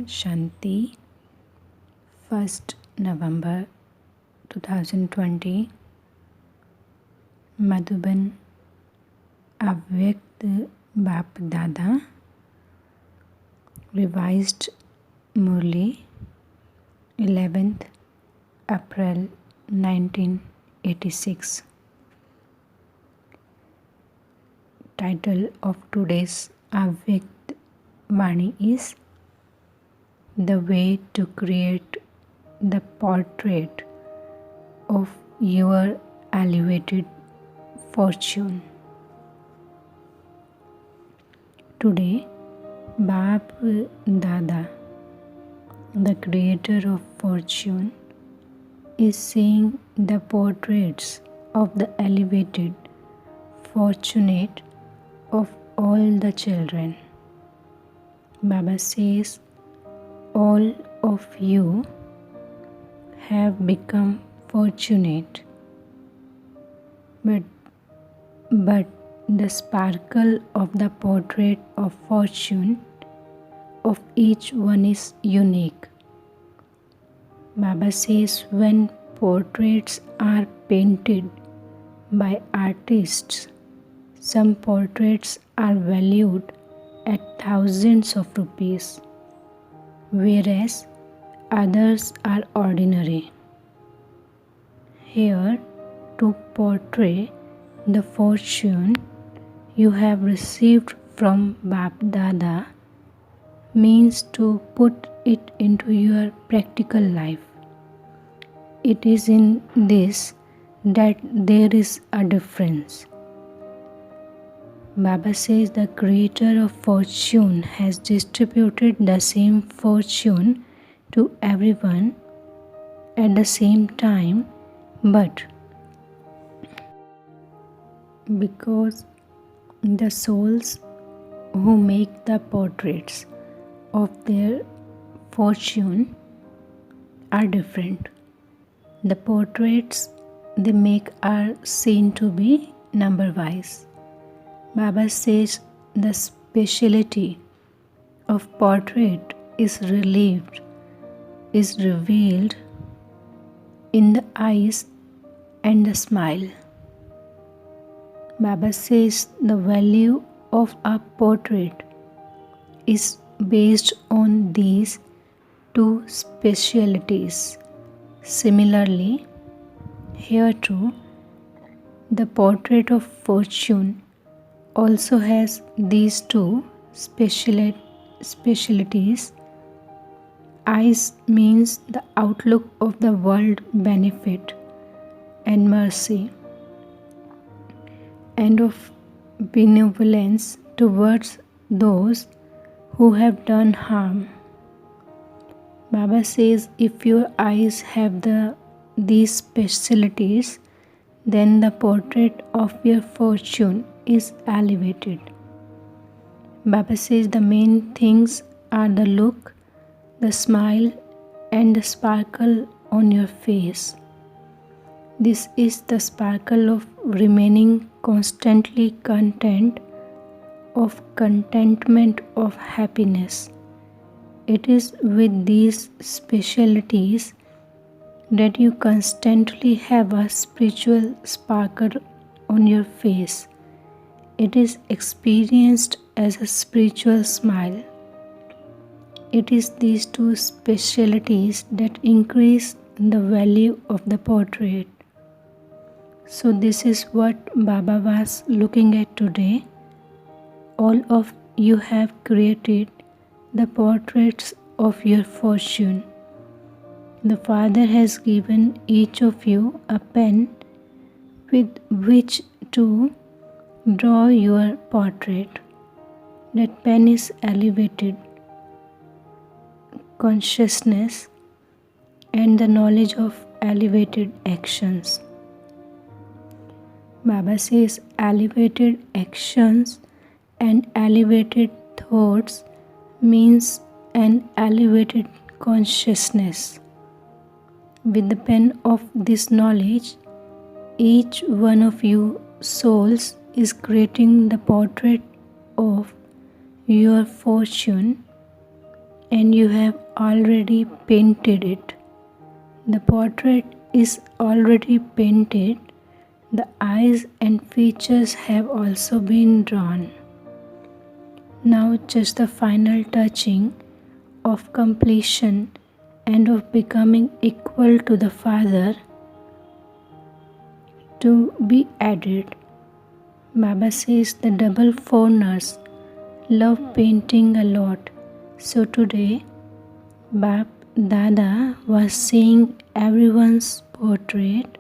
Shanti, 1st November 2020, Madhuban, Avyakt Bap Dada, revised Murli, 11th April 1986. Title of today's Avyakt Vani is The Way to Create the Portrait of Your Elevated Fortune. Today, Bap Dada, the creator of fortune, is seeing the portraits of the elevated, fortunate of all the children. Baba says, all of you have become fortunate, but the sparkle of the portrait of fortune of each one is unique. Baba says when portraits are painted by artists, some portraits are valued at thousands of rupees, whereas others are ordinary. Here, to portray the fortune you have received from Bap Dada means to put it into your practical life. It is in this that there is a difference. Baba says the creator of fortune has distributed the same fortune to everyone at the same time, but because the souls who make the portraits of their fortune are different, the portraits they make are seen to be number-wise. Baba says the speciality of portrait is revealed in the eyes and the smile. Baba says the value of a portrait is based on these two specialities. Similarly, here too, the portrait of fortune also has these two specialities. Eyes means the outlook of the world, benefit and mercy, and of benevolence towards those who have done harm. Baba says if your eyes have these specialties, then the portrait of your fortune is elevated. Baba says the main things are the look, the smile, and the sparkle on your face. This is the sparkle of remaining constantly content, of contentment, of happiness. It is with these specialities that you constantly have a spiritual sparkle on your face. It is experienced as a spiritual smile. It is these two specialities that increase the value of the portrait. So this is what Baba was looking at today. All of you have created the portraits of your fortune. The Father has given each of you a pen with which to draw your portrait. That pen is elevated consciousness and the knowledge of elevated actions. Baba says elevated actions and elevated thoughts means an elevated consciousness. With the pen of this knowledge, each one of you souls is creating the portrait of your fortune and you have already painted it. The portrait is already painted. The eyes and features have also been drawn. Now just the final touching of completion and of becoming equal to the Father to be added. Baba says the double foreigners love painting a lot. So today, Bab Dada was seeing everyone's portrait.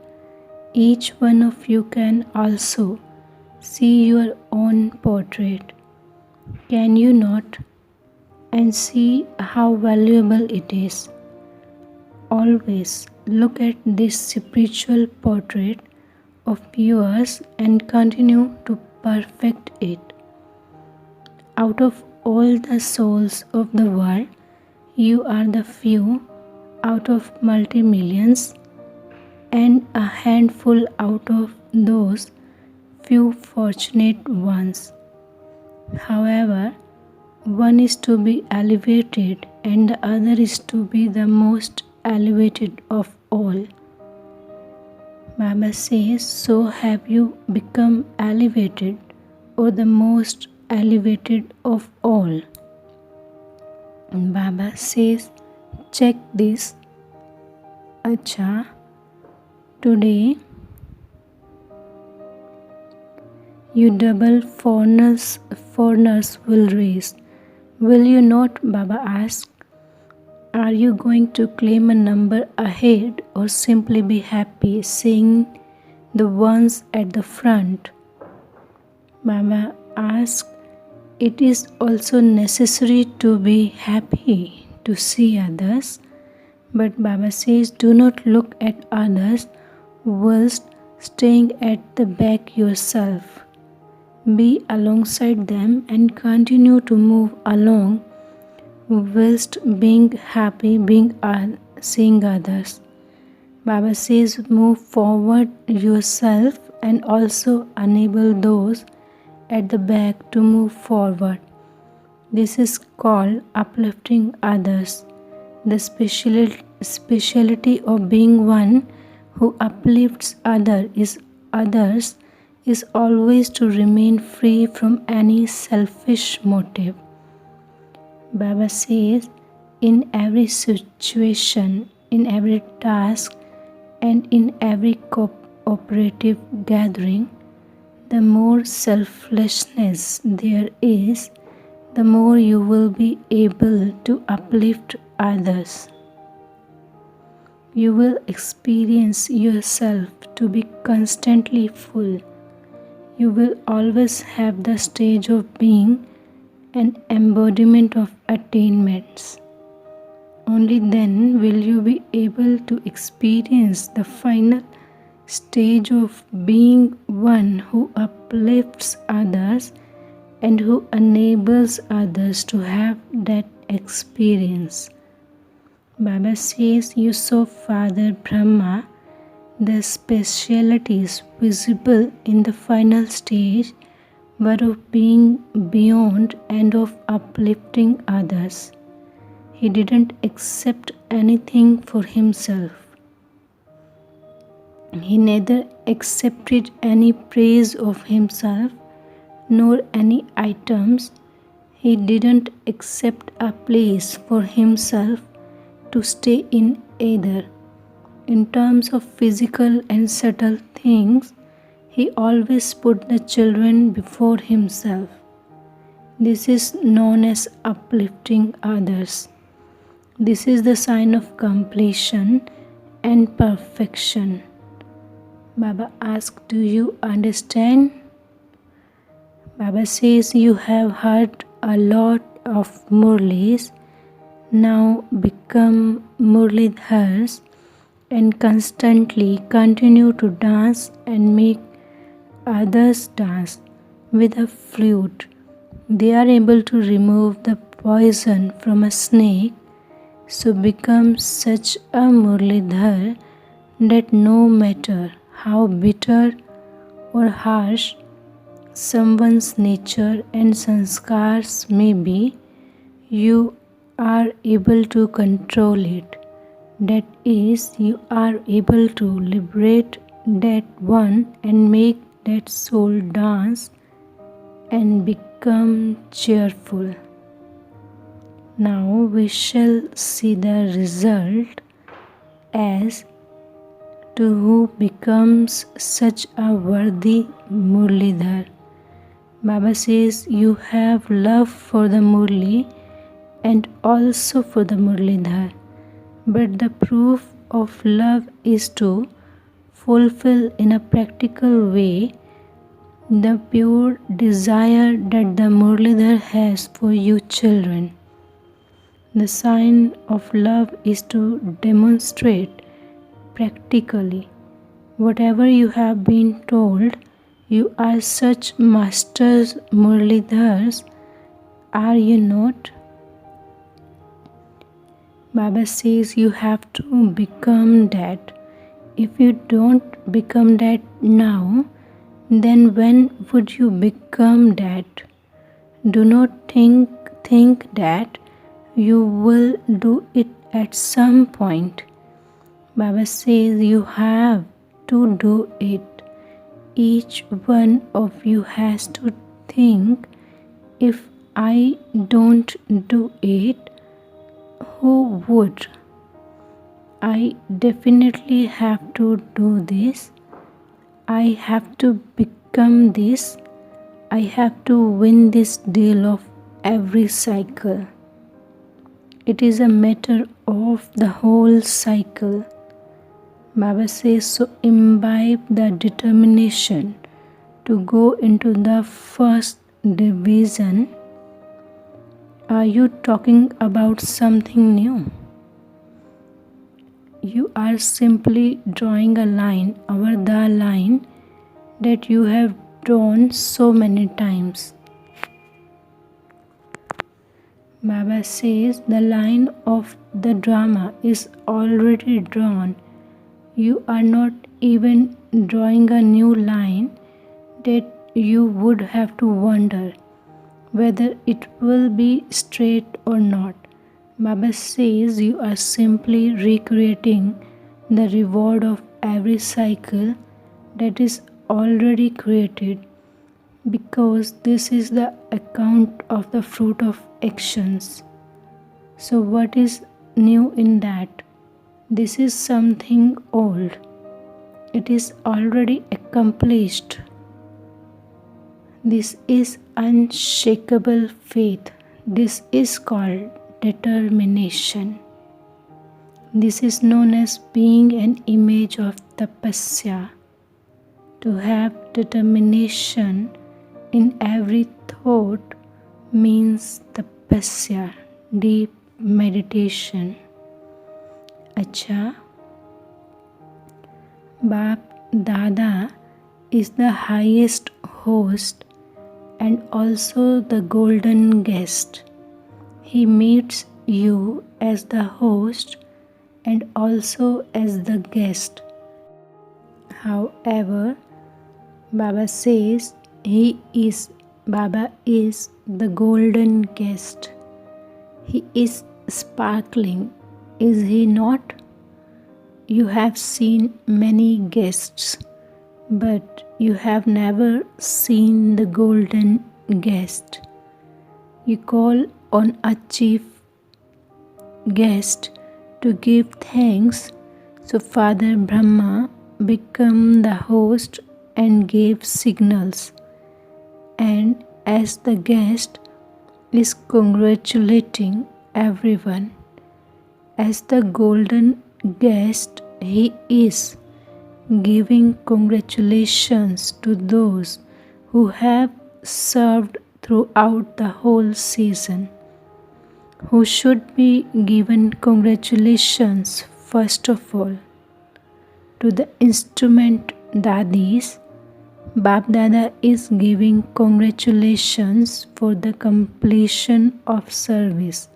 Each one of you can also see your own portrait. Can you not? And see how valuable it is. Always look at this spiritual portrait of yours and continue to perfect it. Out of all the souls of the world, you are the few out of multi-millions and a handful out of those few fortunate ones. However, one is to be elevated and the other is to be the most elevated of all. Baba says, so have you become elevated or the most elevated of all? And Baba says, check this. Acha, today you double foreigners will raise. Will you not? Baba asked. Are you going to claim a number ahead or simply be happy seeing the ones at the front? Baba asked, it is also necessary to be happy to see others. But Baba says, do not look at others whilst staying at the back yourself. Be alongside them and continue to move along whilst being happy, seeing others. Baba says, move forward yourself and also enable those at the back to move forward. This is called uplifting others. The speciality of being one who uplifts others is always to remain free from any selfish motive. Baba says, in every situation, in every task, and in every cooperative gathering, the more selflessness there is, the more you will be able to uplift others. You will experience yourself to be constantly full. You will always have the stage of being an embodiment of attainments. Only then will you be able to experience the final stage of being one who uplifts others and who enables others to have that experience. Baba says, you saw Father Brahma, the specialities visible in the final stage were of being beyond and of uplifting others. He didn't accept anything for himself. He neither accepted any praise of himself nor any items. He didn't accept a place for himself to stay in either. In terms of physical and subtle things, he always put the children before himself. This is known as uplifting others. This is the sign of completion and perfection. Baba asks, do you understand? Baba says, you have heard a lot of Murlis. Now become Murlidhars and constantly continue to dance and make others dance with a flute. They are able to remove the poison from a snake, so become such a Murlidhar that no matter how bitter or harsh someone's nature and sanskars may be, you are able to control it. That is, you are able to liberate that one and make that soul dance and become cheerful. Now we shall see the result as to who becomes such a worthy Murlidhar. Baba says you have love for the Murli and also for the Murlidhar, but the proof of love is to fulfill in a practical way the pure desire that the Murlidhar has for you children. The sign of love is to demonstrate practically whatever you have been told. You are such masters Murlidhars, are you not? Baba says you have to become that. If you don't become that now, then when would you become that? Do not think that you will do it at some point. Baba says you have to do it. Each one of you has to think, if I don't do it, who would? I definitely have to do this. I have to become this. I have to win this deal of every cycle. It is a matter of the whole cycle. Baba says, so imbibe the determination to go into the first division. Are you talking about something new? You are simply drawing a line over the line that you have drawn so many times. Baba says the line of the drama is already drawn. You are not even drawing a new line that you would have to wonder whether it will be straight or not. Baba says you are simply recreating the reward of every cycle that is already created, because this is the account of the fruit of actions. So what is new in that? This is something old. It is already accomplished. This is unshakable faith. This is called determination. This is known as being an image of tapasya. To have determination in every thought means tapasya, deep meditation. Acha, Baap Dada is the highest host and also the golden guest. He meets you as the host and also as the guest. However, Baba says Baba is the golden guest. He is sparkling, is he not? You have seen many guests, but you have never seen the golden guest. You call on a chief guest to give thanks, so Father Brahma became the host and gave signals, and as the guest is congratulating everyone. As the golden guest, he is giving congratulations to those who have served throughout the whole season. Who should be given congratulations first of all? To the instrument dadis, Baap Dada is giving congratulations for the completion of service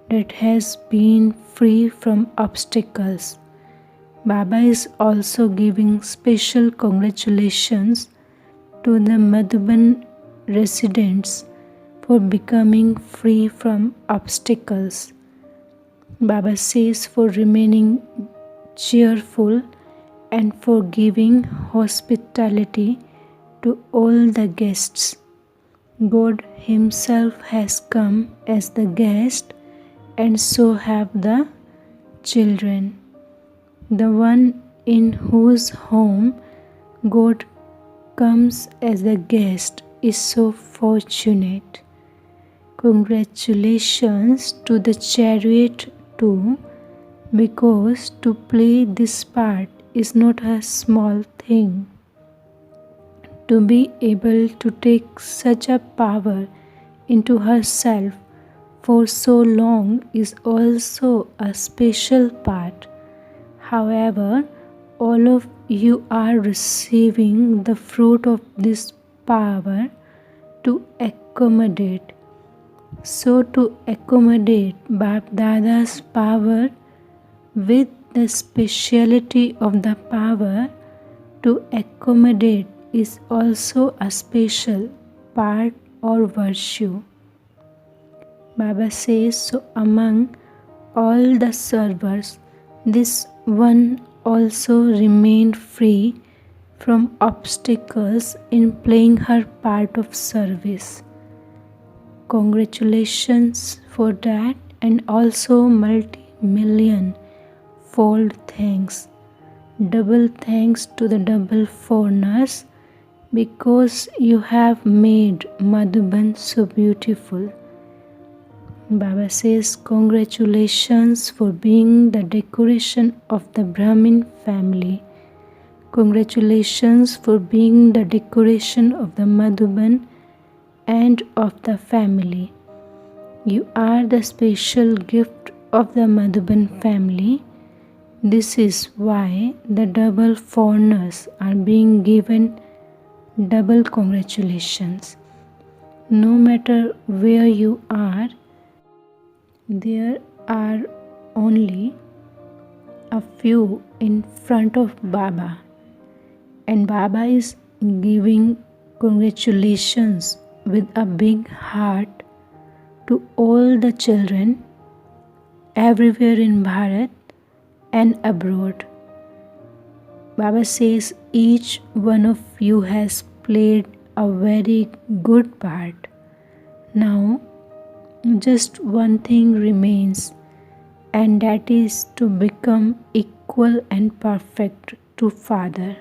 that has been free from obstacles. Baba is also giving special congratulations to the Madhuban residents for becoming free from obstacles. Baba says for remaining cheerful and for giving hospitality to all the guests. God Himself has come as the guest, and so have the children. The one in whose home God comes as a guest is so fortunate. Congratulations to the chariot too, because to play this part is not a small thing. To be able to take such a power into herself for so long is also a special part. However, all of you are receiving the fruit of this power to accommodate. So to accommodate Bap Dada's power with the speciality of the power to accommodate is also a special part or virtue. Baba says, so among all the servers, this one also remained free from obstacles in playing her part of service. Congratulations for that, and also multi-million fold thanks. Double thanks to the double foreigners, because you have made Madhuban so beautiful. Baba says, congratulations for being the decoration of the Brahmin family. Congratulations for being the decoration of the Madhuban and of the family. You are the special gift of the Madhuban family. This is why the double foreigners are being given double congratulations. No matter where you are, there are only a few in front of Baba, and Baba is giving congratulations with a big heart to all the children everywhere in Bharat and abroad. Baba says each one of you has played a very good part. Now, just one thing remains, and that is to become equal and perfect to Father.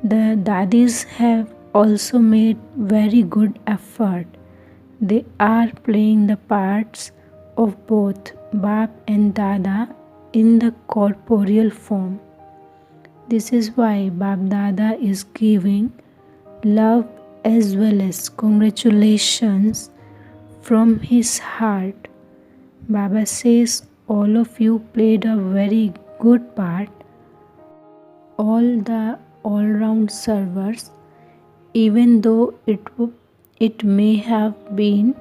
The Dadis have also made very good effort. They are playing the parts of both Bap and Dada in the corporeal form. This is why Bap Dada is giving love as well as congratulations from his heart. Baba says all of you played a very good part. All the all-round servers, even though it may have been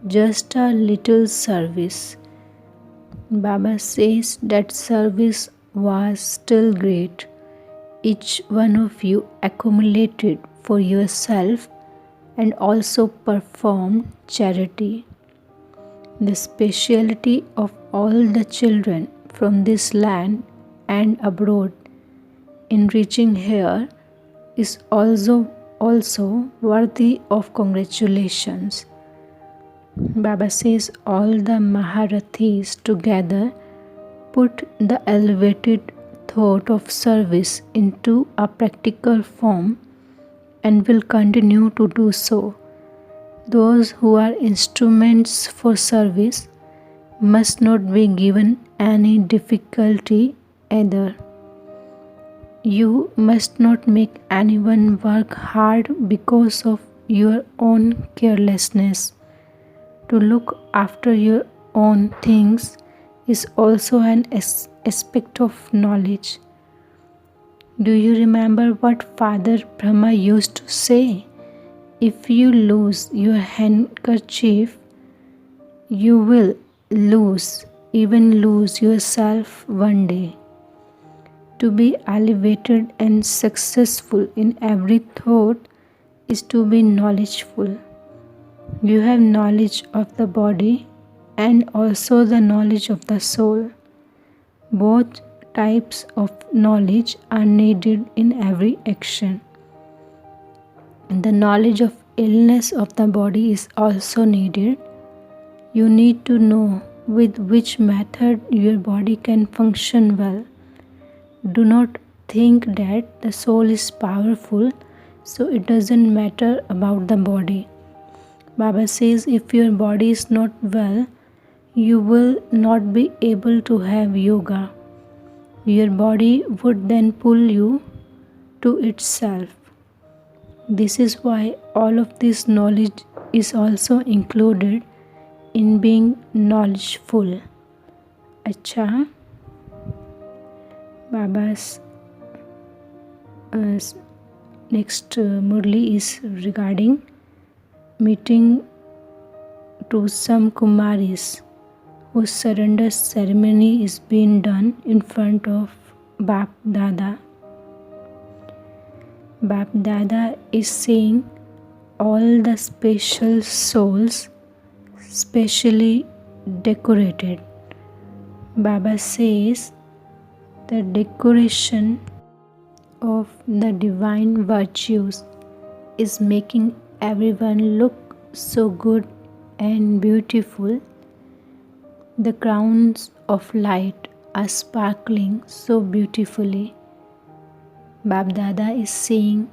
just a little service. Baba says that service was still great. Each one of you accumulated for yourself and also performed charity. The speciality of all the children from this land and abroad in reaching here is also worthy of congratulations. Baba says all the Maharathis together put the elevated thought of service into a practical form and will continue to do so. Those who are instruments for service must not be given any difficulty either. You must not make anyone work hard because of your own carelessness. To look after your own things is also an aspect of knowledge. Do you remember what Father Brahma used to say? If you lose your handkerchief, you will lose yourself one day. To be elevated and successful in every thought is to be knowledgeful. You have knowledge of the body and also the knowledge of the soul. Both types of knowledge are needed in every action. The knowledge of illness of the body is also needed. You need to know with which method your body can function well. Do not think that the soul is powerful, so it doesn't matter about the body. Baba says if your body is not well, you will not be able to have yoga. Your body would then pull you to itself. This is why all of this knowledge is also included in being knowledgeful. Acha, Baba's next Murli is regarding meeting to some Kumaris whose surrender ceremony is being done in front of Bap Dada. Bap Dada is saying all the special souls specially decorated. Baba says the decoration of the divine virtues is making everyone look so good and beautiful. The crowns of light are sparkling so beautifully. Bap Dada is seeing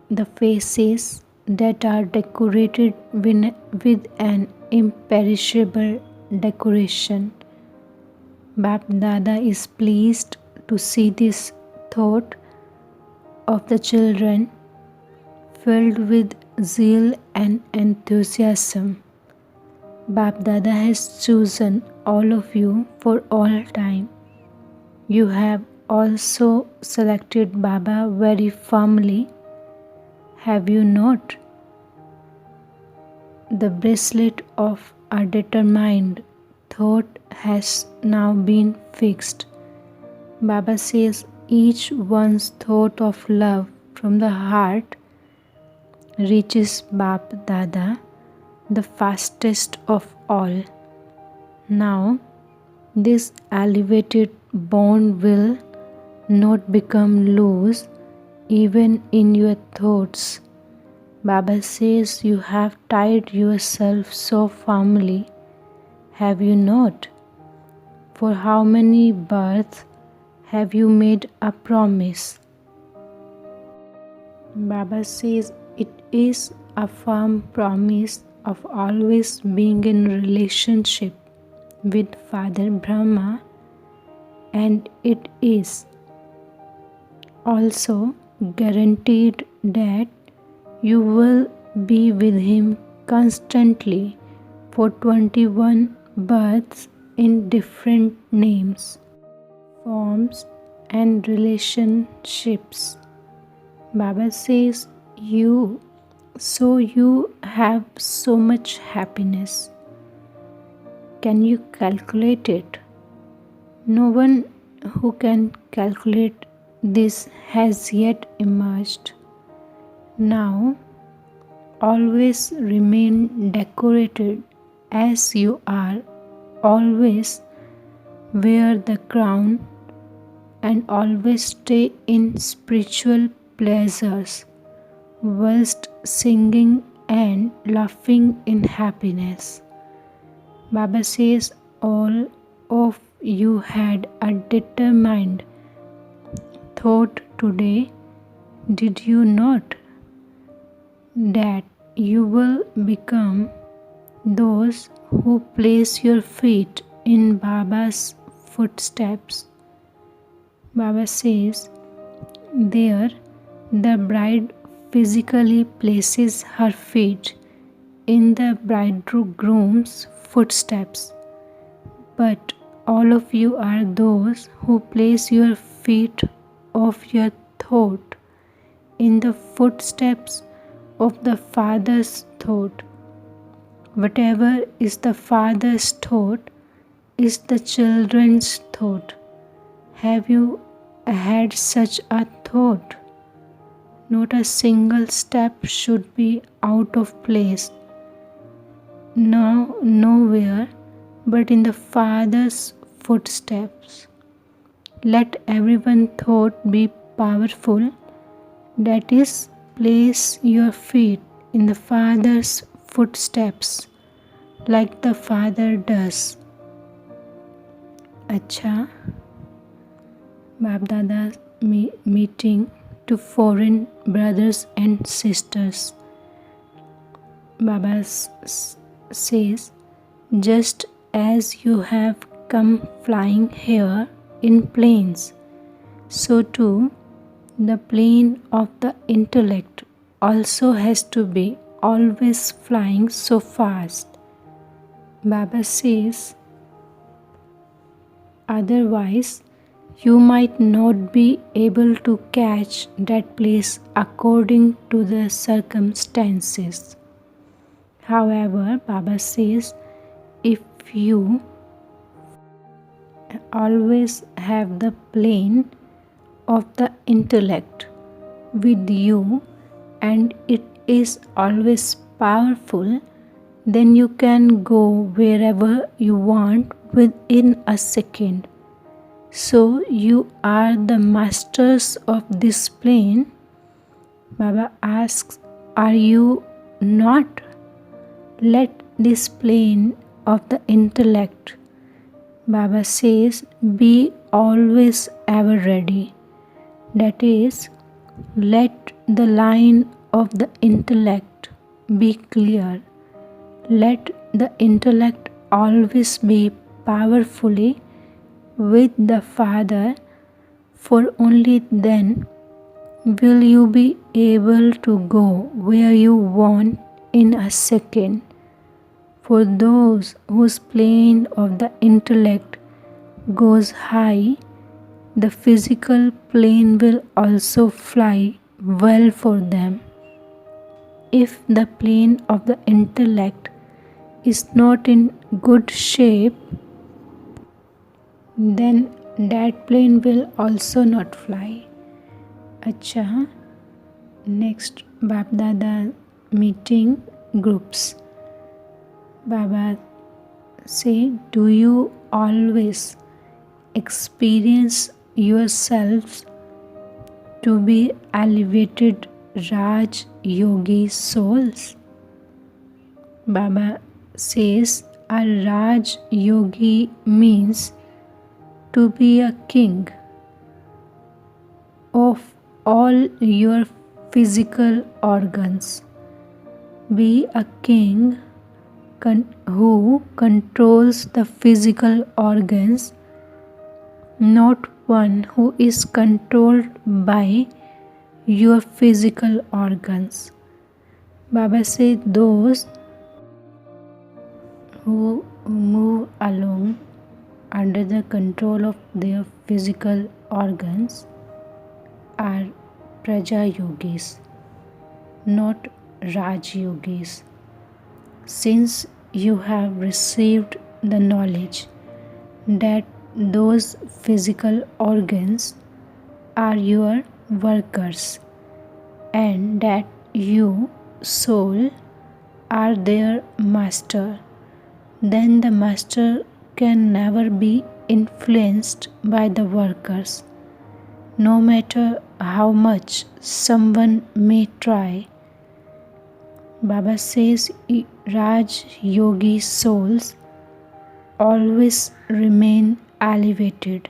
the faces that are decorated with an imperishable decoration. Bap Dada is pleased to see this thought of the children filled with zeal and enthusiasm. Bap Dada has chosen all of you for all time. You have also selected Baba very firmly, have you not? The bracelet of a determined thought has now been fixed. Baba says each one's thought of love from the heart reaches Bap Dada, the fastest of all. Now, this elevated bond will not become loose even in your thoughts. Baba says you have tied yourself so firmly, have you not? For how many births have you made a promise? Baba says it is a firm promise of always being in relationship with Father Brahma, and it is also guaranteed that you will be with him constantly for 21 births in different names, forms and relationships. Baba says you have so much happiness. Can you calculate it? No one who can calculate this has yet emerged. Now, always remain decorated as you are, always wear the crown, and always stay in spiritual pleasures, whilst singing and laughing in happiness. Baba says all of you had a determined thought today, did you not? That you will become those who place your feet in Baba's footsteps. Baba says there the bride physically places her feet in the bridegroom's footsteps, but all of you are those who place your feet of your thought in the footsteps of the Father's thought. Whatever is the Father's thought is the children's thought. Have you had such a thought? Not a single step should be out of place. now nowhere but in the Father's footsteps. Let everyone thought be powerful, that is, place your feet in the Father's footsteps like the Father does. अच्छा, बाप दादा meeting to foreign brothers and sisters. Baba says, just as you have come flying here in planes, so too the plane of the intellect also has to be always flying so fast. Baba says, otherwise you might not be able to catch that place according to the circumstances. However, Baba says, if you always have the plane of the intellect with you and it is always powerful, then you can go wherever you want within a second. So you are the masters of this plane. Baba asks, are you not? Let this plane of the intellect, Baba says, be always ever ready. That is, let the line of the intellect be clear. Let the intellect always be powerfully with the Father, for only then will you be able to go where you want in a second. For those whose plane of the intellect goes high, the physical plane will also fly well for them. If the plane of the intellect is not in good shape, then that plane will also not fly. Acha, next Bap Dada meeting groups. Baba say, do you always experience yourselves to be elevated Raj Yogi souls? Baba says, a Raj Yogi means to be a king of all your physical organs. Be a king who controls the physical organs, not one who is controlled by your physical organs. Baba said those who move along under the control of their physical organs are Praja Yogis, not Raj Yogis. Since you have received the knowledge that those physical organs are your workers and that you, soul, are their master, then the master can never be influenced by the workers, no matter how much someone may try. Baba says Raj Yogi souls always remain elevated.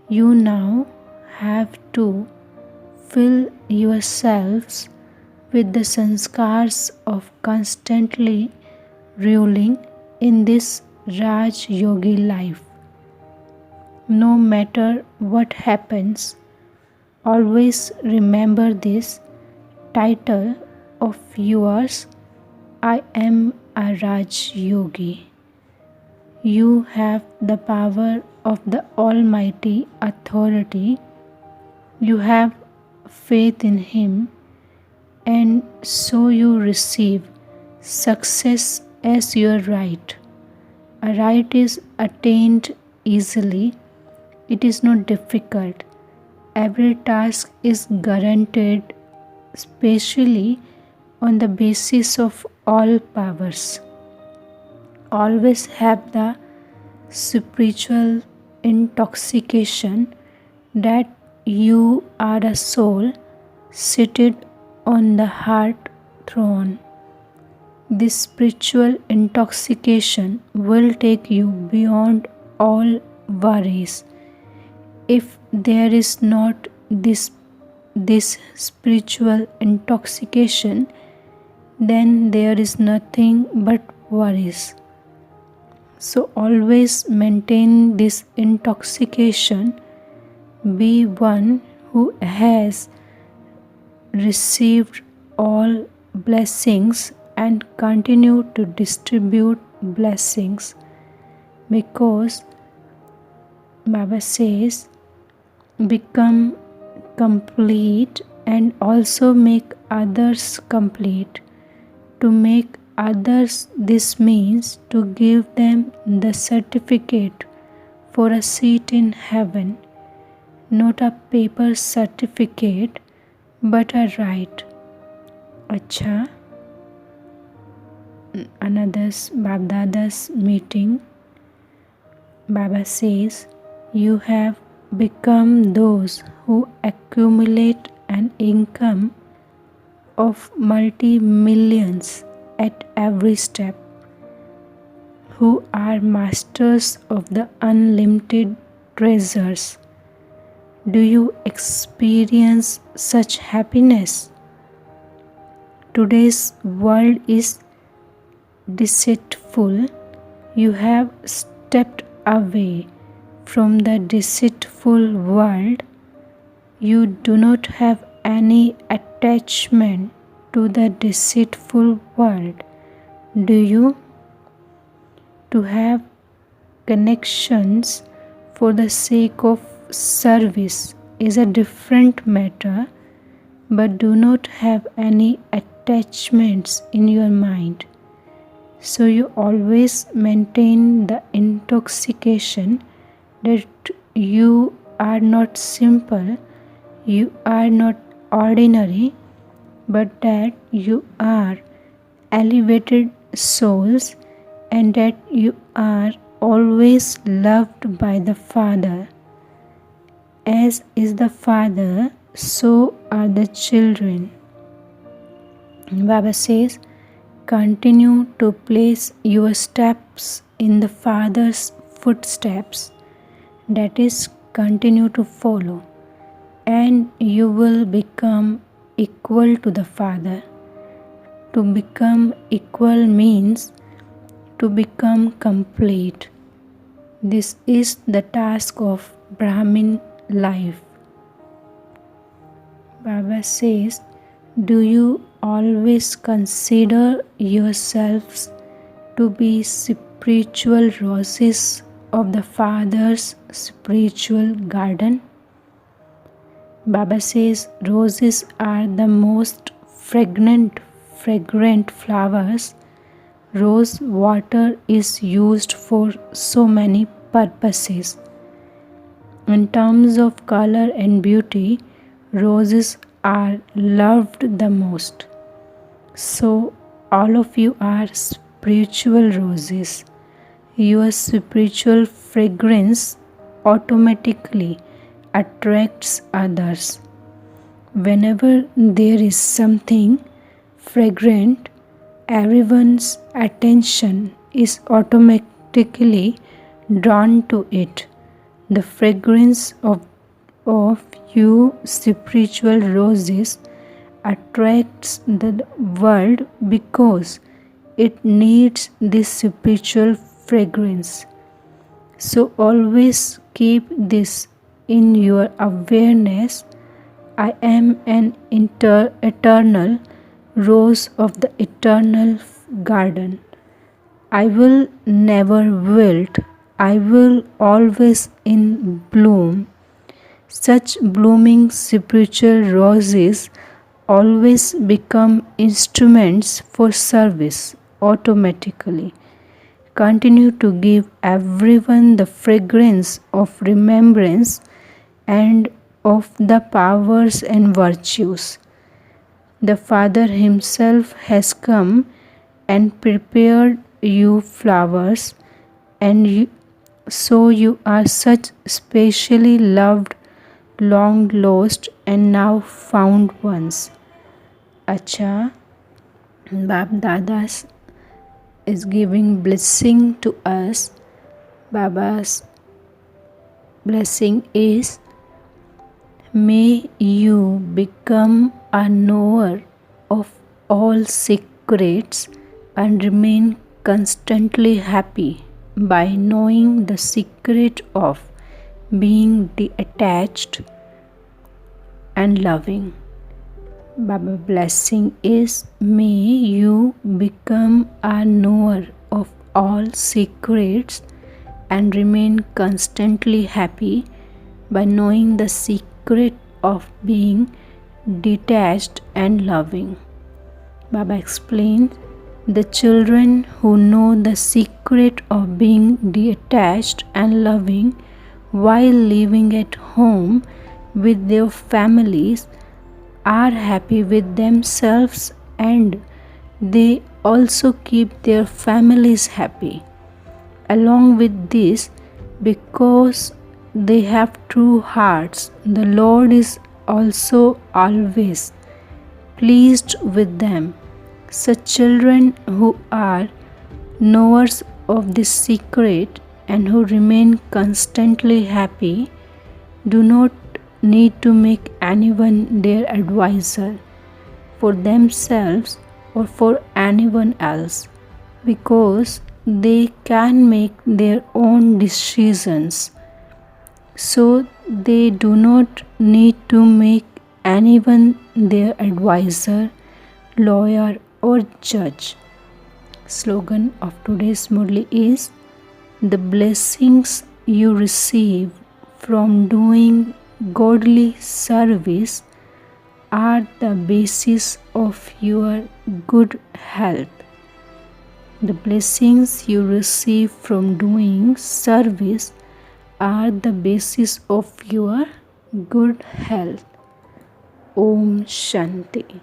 You now have to fill yourselves with the sanskars of constantly ruling in this Raj Yogi life. No matter what happens, always remember this title of yours, I am a Raj Yogi. You have the power of the Almighty authority. You have faith in Him, and so you receive success as your right. A right is attained easily. It is not difficult. Every task is guaranteed, especially on the basis of all powers. always have the spiritual intoxication that you are a soul seated on the heart throne. This spiritual intoxication will take you beyond all worries. If there is not this spiritual intoxication, then there is nothing but worries. So always maintain this intoxication. Be one who has received all blessings and continue to distribute blessings, because Baba says, become complete and also make others complete. To make others, this means to give them the certificate for a seat in heaven, not a paper certificate but a right. Acha, another's Babdada's meeting, Baba says, you have become those who accumulate an income of multi-millions at every step, who are masters of the unlimited treasures. Do you experience such happiness? Today's world is deceitful. You have stepped away from the deceitful world. You do not have any attachment to the deceitful world, do you? To have connections for the sake of service is a different matter, but do not have any attachments in your mind. So you always maintain the intoxication that you are not simple, you are not ordinary, but that you are elevated souls and that you are always loved by the Father. As is the Father, so are the children. Baba says, continue to place your steps in the Father's footsteps, that is, continue to follow, and you will become equal to the Father. To become equal means to become complete. This is the task of Brahmin life. Baba says, do you always consider yourselves to be spiritual roses of the Father's spiritual garden? Baba says roses are the most fragrant flowers. Rose water is used for so many purposes. In terms of color and beauty, roses are loved the most. So all of you are spiritual roses. Your spiritual fragrance automatically attracts others. Whenever there is something fragrant, everyone's attention is automatically drawn to it. The fragrance of you spiritual roses attracts the world because it needs this spiritual fragrance. So always keep this in your awareness. I am an eternal rose of the eternal garden. I will never wilt. I will always in bloom. Such blooming spiritual roses always become instruments for service automatically. Continue to give everyone the fragrance of remembrance and of the powers and virtues. The Father Himself has come and prepared you flowers, and so you are such specially loved, long lost, and now found ones. Acha, Bab Dadas is giving blessing to us. Baba's blessing is, may you become a knower of all secrets and remain constantly happy by knowing the secret of being detached and loving. Baba blessing is, may you become a knower of all secrets and remain constantly happy by knowing the secret of being detached and loving. Baba explained, the children who know the secret of being detached and loving while living at home with their families are happy with themselves, and they also keep their families happy. Along with this, because they have true hearts, the Lord is also always pleased with them. Such children who are knowers of this secret and who remain constantly happy do not need to make anyone their advisor for themselves or for anyone else, because they can make their own decisions. So they do not need to make anyone their advisor, lawyer, or judge. Slogan of today's Murli is, the blessings you receive from doing godly service are the basis of your good health. The blessings you receive from doing service are the basis of your good health. Om Shanti.